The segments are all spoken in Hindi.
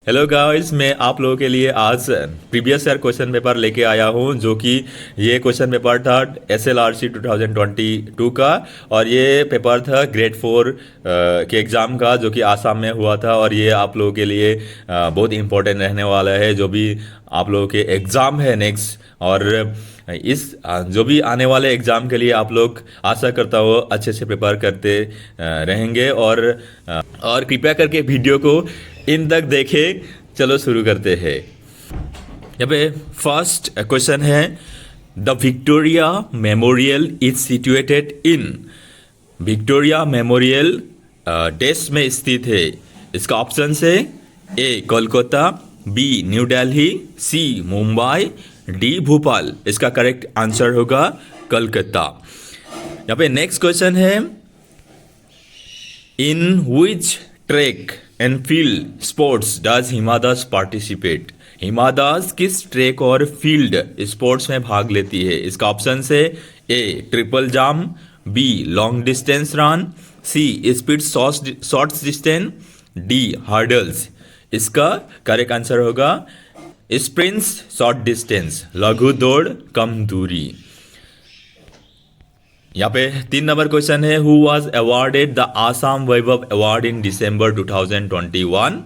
हेलो गाइस, मैं आप लोगों के लिए आज प्रीवियस ईयर क्वेश्चन पेपर लेके आया हूँ जो कि ये क्वेश्चन पेपर था SLRC 2022 का। और ये पेपर था ग्रेड 4 के एग्ज़ाम का जो कि आसाम में हुआ था। और ये आप लोगों के लिए बहुत इंपॉर्टेंट रहने वाला है जो भी आप लोगों के एग्ज़ाम है नेक्स्ट। और इस जो भी आने वाले एग्ज़ाम के लिए आप लोग आशा करता हो अच्छे से प्रिपेयर करते रहेंगे। और कृपया करके वीडियो को इन तक देखें। चलो शुरू करते हैं। यहाँ पे फर्स्ट क्वेश्चन है, the Victoria memorial is situated in. Victoria memorial देश में स्थित है। इसका ऑप्शन है ए कोलकाता, बी न्यू दिल्ली, सी मुंबई, डी भोपाल। इसका करेक्ट आंसर होगा कोलकाता। यहाँ पे नेक्स्ट क्वेश्चन है, in which track and field sports does Hima Das participate. Hima Das किस ट्रैक और फील्ड स्पोर्ट्स में भाग लेती है। इसका ऑप्शन है A triple jump, B long distance run, C speed short distance, D hurdles. इसका करेक्ट आंसर होगा स्प्रिंट्स शॉर्ट डिस्टेंस, लघु दौड़ कम दूरी। यहाँ पे 3 नंबर क्वेश्चन है, who was awarded the Assam Vaibhav award in December 2021।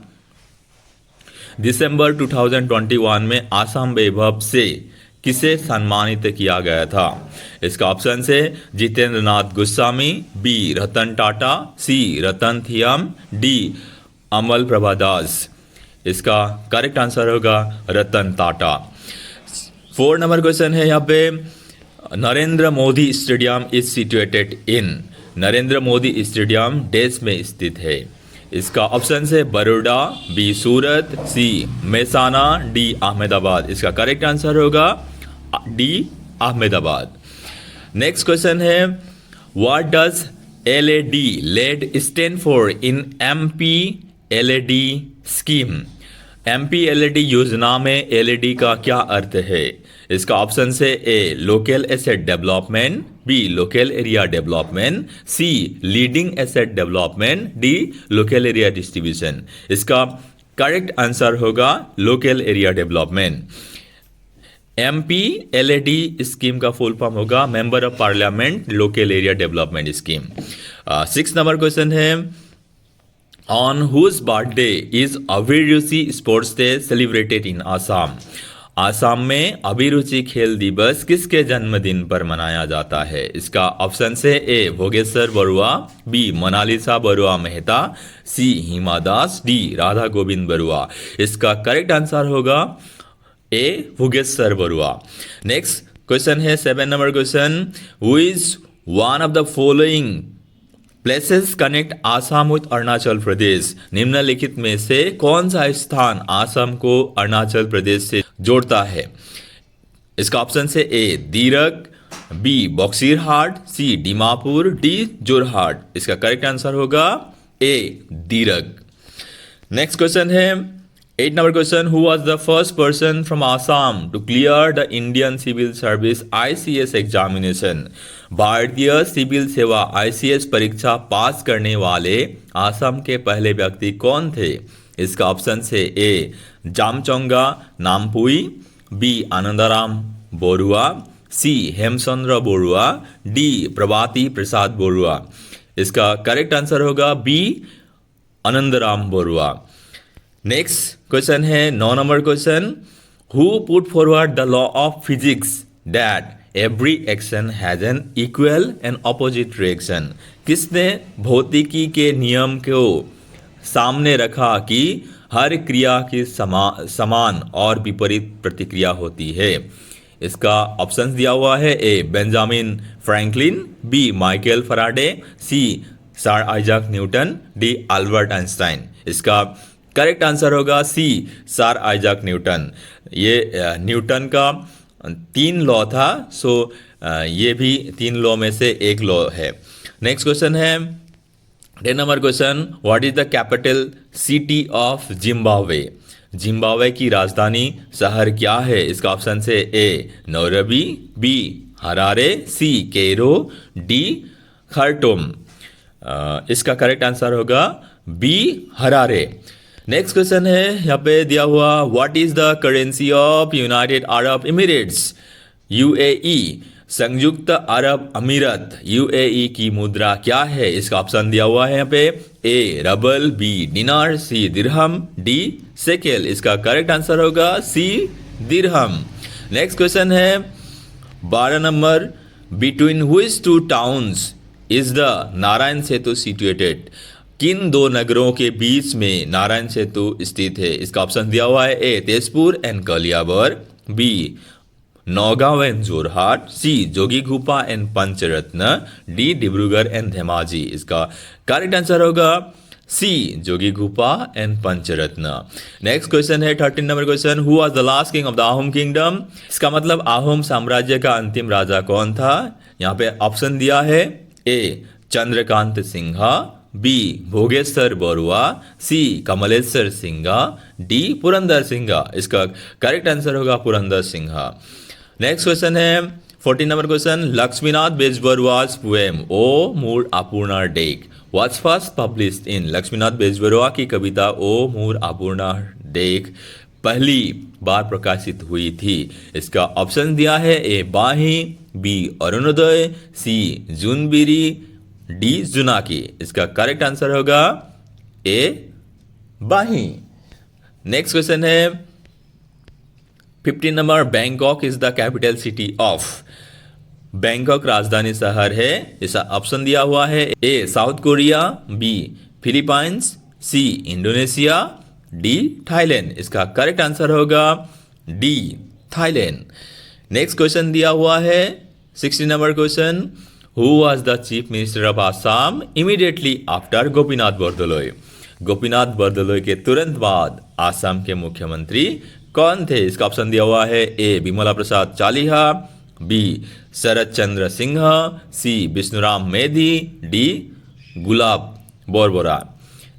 दिसंबर 2021 में आसाम वैभव से किसे सम्मानित किया गया था। इसका ऑप्शन है जितेंद्र नाथ गोस्वामी, बी रतन टाटा, सी रतन थियम, डी अमल प्रभा दास। इसका करेक्ट आंसर होगा रतन टाटा। 4 नंबर क्वेश्चन है, यहाँ पे Narendra Modi stadium is situated in. Narendra Modi stadium देश में स्थित है। इसका ऑप्शन है Baroda, B Surat, C Mehsana, D Ahmedabad. इसका करेक्ट आंसर होगा डी अहमदाबाद। नेक्स्ट क्वेश्चन है, what does LED led stand for in MP LED scheme. MP LED योजना में LED का क्या अर्थ है। इसका ऑप्शन है A local asset development, B local area development, C leading asset development, D local area distribution. इसका करेक्ट आंसर होगा local area development. MP LED scheme का फुल फॉर्म होगा member of parliament local area development scheme. 6 number question है, on whose birthday is Abhiruchi sports day celebrated in Assam. Assam में अभिरुचि खेल दिवस किसके जन्मदिन पर मनाया जाता है। इसका ऑप्शन है A Bhogeswar Barua, B Monalisa Barua Mehta, C Hima Das, D Radha Govind Barua. इसका करेक्ट आंसर होगा A Bhogeswar Barua. Next question है 7 number question, who is one of the following places connect Assam with Arunachal Pradesh. निम्नलिखित में से कौन सा स्थान आसाम को अरुणाचल प्रदेश से जोड़ता है। इसका ऑप्शन है ए दीरक, बी बक्सीरहाट, सी दीमापुर, डी जोरहाट। इसका करेक्ट आंसर होगा ए दीरक। नेक्स्ट क्वेश्चन है 8 number question, who was the first person from Assam to clear the Indian civil service ICS examination. भारतीय सिविल सेवा ICS परीक्षा पास करने वाले आसाम के पहले व्यक्ति कौन थे। इसका ऑप्शन है A Jamchonga Nampui, B Anandram Barua, C Hemchandra Barua, D Prabhati Prasad Barua. इसका करेक्ट आंसर होगा B Anandram Barua. Next question है 9 number question, who put forward the law of physics that every action has an equal and opposite reaction. किसने भौतिकी के नियम को सामने रखा कि हर क्रिया की समान और विपरीत प्रतिक्रिया होती है। इसका ऑप्शन दिया हुआ है A Benjamin Franklin, B Michael Faraday, C sir Isaac Newton, D Albert Einstein. इसका करेक्ट आंसर होगा सी सर आइजैक न्यूटन। ये न्यूटन का 3 लॉ था, सो ये भी 3 लॉ में से एक लॉ है। नेक्स्ट क्वेश्चन है 10 number question, what is the capital city of Zimbabwe. Zimbabwe की राजधानी शहर क्या है। इसका ऑप्शन है ए नैरोबी, बी हरारे, सी कैरो, डी खर्टुम। इसका करेक्ट आंसर होगा बी हरारे। नेक्स्ट क्वेश्चन है यहाँ पे दिया हुआ, what is the currency of United Arab Emirates, UAE, संयुक्त अरब अमीरत, यूएई की मुद्रा क्या है? इसका ऑप्शन दिया हुआ है यहाँ पे, ए रबल, बी दिनार, सी दिरहम, डी शेकेल। इसका करेक्ट आंसर होगा सी दिरहम। नेक्स्ट क्वेश्चन है 12 number, between which two towns is the Narayan Setu situated, किन दो नगरों के बीच में नारायण सेतु स्थित है? इसका ऑप्शन दिया हुआ है, A Tezpur and Kaliabor, B Nagaon and Jorhat, C Jogighopa and Pancharatna, D Dibrugarh and Dhemaji. इसका करेक्ट आंसर होगा C Jogighopa and Pancharatna. Next question है 13 number question, who was the last king of the Ahom kingdom? इसका मतलब आहोम साम्राज्य का अंतिम राजा कौन था? यहाँ पे ऑप्शन दिया है, ए चंद्रकांत सिंहा, बी भोगेश्वर बरुआ, सी कमलेश्वर सिंहा, डी पुरंदर सिंहा। इसका करेक्ट आंसर होगा पुरंदर सिंहा। नेक्स्ट क्वेश्चन है 14 number question, Lakshminath Bezbaroa's poem O Mor अपूर्णा Desh was first published in, Lakshminath Bezbaroa की कविता ओ मूर अपूर्णा डेक पहली बार प्रकाशित हुई थी। इसका ऑप्शन दिया है, ए बाही, बी अरुणोदय, सी जूनबिरी, डी जुनाकी। इसका करेक्ट आंसर होगा ए बाही। नेक्स्ट क्वेश्चन है 15 number, Bangkok is the capital city of, Bangkok राजधानी शहर है। इसका ऑप्शन दिया हुआ है, A South Korea, B Philippines, C Indonesia, D Thailand. इसका करेक्ट आंसर होगा डी थाईलैंड। नेक्स्ट क्वेश्चन दिया हुआ है 16 number question, who was the chief minister of Assam immediately after Gopinath Bardoloi, Gopinath Bardoloi के तुरंत बाद आसाम के मुख्यमंत्री कौन थे? इसका ऑप्शन दिया हुआ है, ए विमला प्रसाद चालिहा, बी शरद चंद्र सिन्हा, सी विष्णुराम मेधी, डी गुलाब बोरबोरा।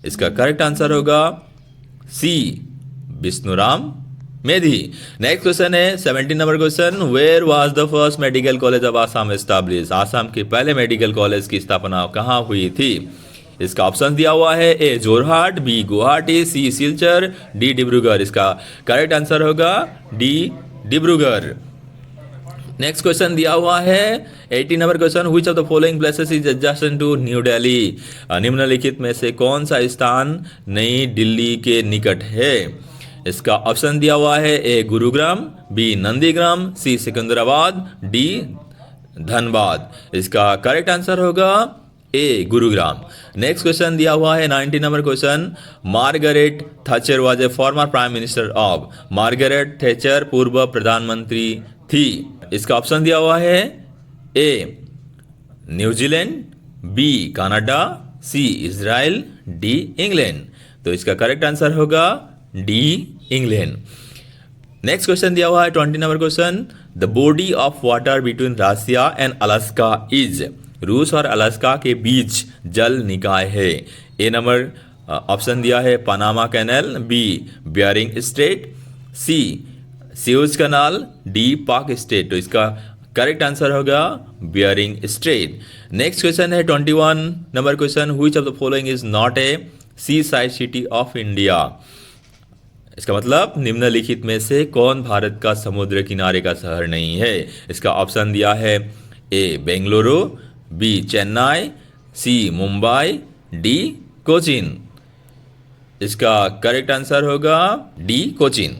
इसका करेक्ट आंसर होगा सी विष्णुराम मेधी। नेक्स्ट क्वेश्चन है 17 number question, where was the first medical college of Assam established, Assam के पहले मेडिकल कॉलेज की स्थापना कहाँ हुई थी? इसका ऑप्शन दिया हुआ है, A Jorhat, B Guwahati, C Silchar, D Dibrugarh. इसका करेक्ट आंसर होगा डी डिब्रूगढ़। नेक्स्ट क्वेश्चन दिया हुआ है 18 number question, which of the following places is adjacent to new Delhi, निम्नलिखित में से कौन सा स्थान नई दिल्ली के निकट है? इसका ऑप्शन दिया हुआ है, ए गुरुग्राम, बी नंदीग्राम, सी सिकंदराबाद, डी धनबाद। इसका करेक्ट आंसर होगा ए गुरुग्राम। नेक्स्ट क्वेश्चन दिया हुआ है 19 number question, Margaret Thatcher was a former prime minister of, Margaret Thatcher पूर्व प्रधानमंत्री थी। इसका ऑप्शन दिया हुआ है, A New Zealand, B Canada, C Israel, D England. तो इसका करेक्ट आंसर होगा डी इंग्लैंड। नेक्स्ट क्वेश्चन दिया हुआ है 20 number question, the body of water between Russia and Alaska is, रूस और अलास्का के बीच जल निकाय है। ए नंबर ऑप्शन दिया है Panama canal, B Bering strait, C Suez canal, D Palk strait. तो इसका करेक्ट आंसर होगा बियरिंग स्ट्रेट। नेक्स्ट क्वेश्चन है 21 number question, which of the following is not a seaside city of India. इसका मतलब निम्नलिखित में से कौन भारत का समुद्र किनारे का शहर नहीं है? इसका ऑप्शन दिया है, ए बेंगलुरु, बी चेन्नई, सी मुंबई, डी कोचीन। इसका करेक्ट आंसर होगा डी कोचीन।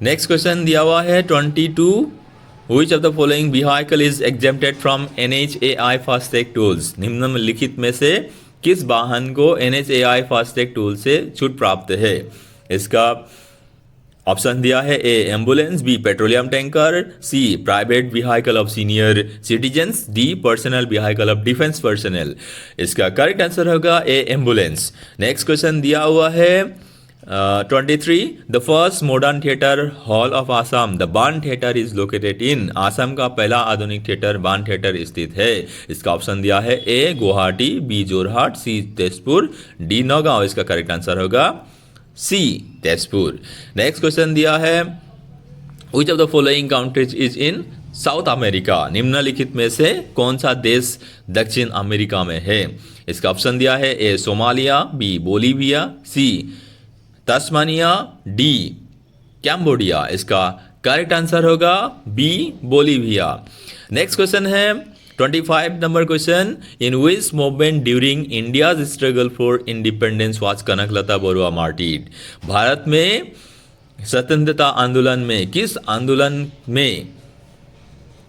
नेक्स्ट क्वेश्चन दिया हुआ है 22, which of the following vehicle is exempted from NHAI FASTag tools, निम्नलिखित में से किस वाहन को NHAI फास्टैग टूल से छूट प्राप्त है? इसका ऑप्शन दिया है, A ambulance, B petroleum tanker, C private vehicle of senior citizens, D personal vehicle of defence personnel. इसका करेक्ट आंसर होगा ए एम्बुलेंस। नेक्स्ट क्वेश्चन दिया हुआ है 23, the first modern theatre hall of Assam, the Baan theatre is located in, Assam का पहला आधुनिक थिएटर बान थिएटर स्थित है। इसका ऑप्शन दिया है, ए गुवाहाटी, बी जोरहाट, सी तेजपुर, डी नौगांव। इसका करेक्ट आंसर होगा सी तेजपुर। नेक्स्ट क्वेश्चन दिया है, which of the following countries is in south America. निम्नलिखित में से कौन सा देश दक्षिण अमेरिका में है? इसका ऑप्शन दिया है A Somalia, B Bolivia, C Tasmania, D Cambodia. इसका करेक्ट आंसर होगा बी बोलीविया। नेक्स्ट क्वेश्चन है 25 number question, in which movement during India's struggle for independence was Kanaklata Barua martyred? Bharat में स्वतंत्रता आंदोलन में किस आंदोलन में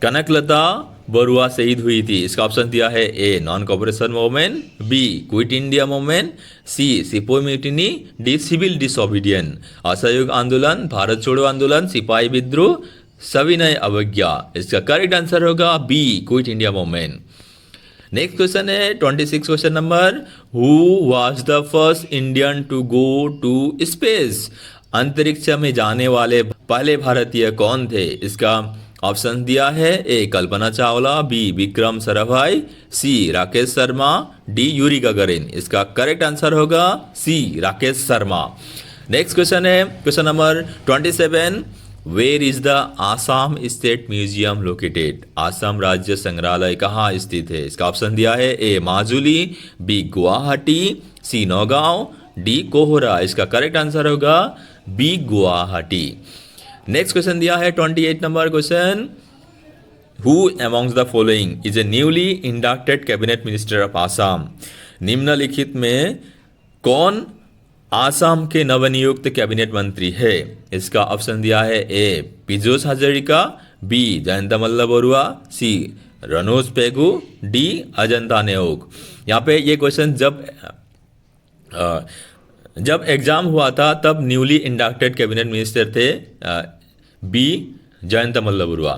कनकलता बरुआ शहीद हुई थी? इसका ऑप्शन दिया है A non cooperation movement, B quit India movement, C sepoy mutiny, D civil disobedience. असहयोग आंदोलन, भारत छोड़ो आंदोलन, सिपाही विद्रोह, सविनय अवज्ञा। इसका करेक्ट आंसर होगा B quit India movement. Next question है 26 question number, who was the first Indian to go to space? अंतरिक्ष में जाने वाले पहले भारतीय कौन थे? इसका ऑप्शन दिया है A Kalpana Chawla, B Vikram Sarabhai, C Rakesh Sharma, D Yuri Gagarin. इसका करेक्ट आंसर होगा C Rakesh Sharma. Next question है question number 27, where is the Assam state museum located? Assam राज्य संग्रहालय कहाँ स्थित है? इसका ऑप्शन दिया है A Majuli, B Guwahati, C Nagaon, D Kohora. इसका करेक्ट आंसर होगा बी गुवाहाटी। नेक्स्ट क्वेश्चन दिया है 28 number question, who amongst the following is a newly inducted cabinet minister of Assam? निम्नलिखित में कौन आसाम के नवनियुक्त कैबिनेट मंत्री है? इसका ऑप्शन दिया है A Piyush Hazarika, B Jayanta Malla Barua, C Ranoj Pegu, D Ajanta Neog. यहाँ पे ये क्वेश्चन जब एग्जाम हुआ था तब न्यूली इंडक्टेड कैबिनेट मिनिस्टर थे बी जयंता मल्ल बरुआ।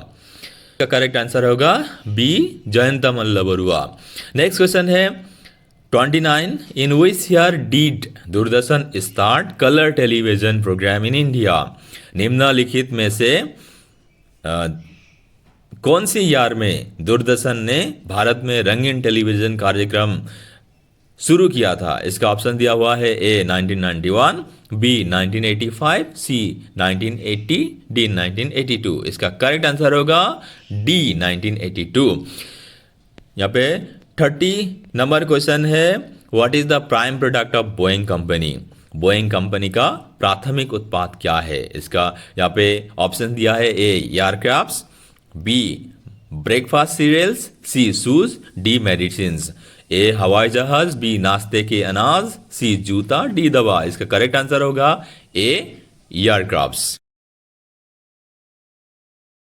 का करेक्ट आंसर होगा B Jayanta Malla Barua. Next question है 29, in which year did Doordarshan start colour television programme in India? निम्नलिखित में से कौन सी ईयर में दूरदर्शन ने भारत में रंगीन टेलीविजन कार्यक्रम शुरू किया था? इसका ऑप्शन दिया हुआ है ए 1991, बी 1985, सी 1980, डी 1982। इसका करेक्ट आंसर होगा डी 1982। यहाँ पे 30 नंबर क्वेश्चन है, what is the prime product of Boeing company? Boeing company का प्राथमिक उत्पाद क्या है? इसका यहाँ पे ऑप्शन दिया है ए एयरक्राफ्ट्स, बी ब्रेकफास्ट सीरियल्स, सी शूज, डी मेडिसिन्स। ए हवाई जहाज, बी नाश्ते के अनाज, सी जूता, डी दवा। इसका करेक्ट आंसर होगा ए एयरक्राफ्ट्स।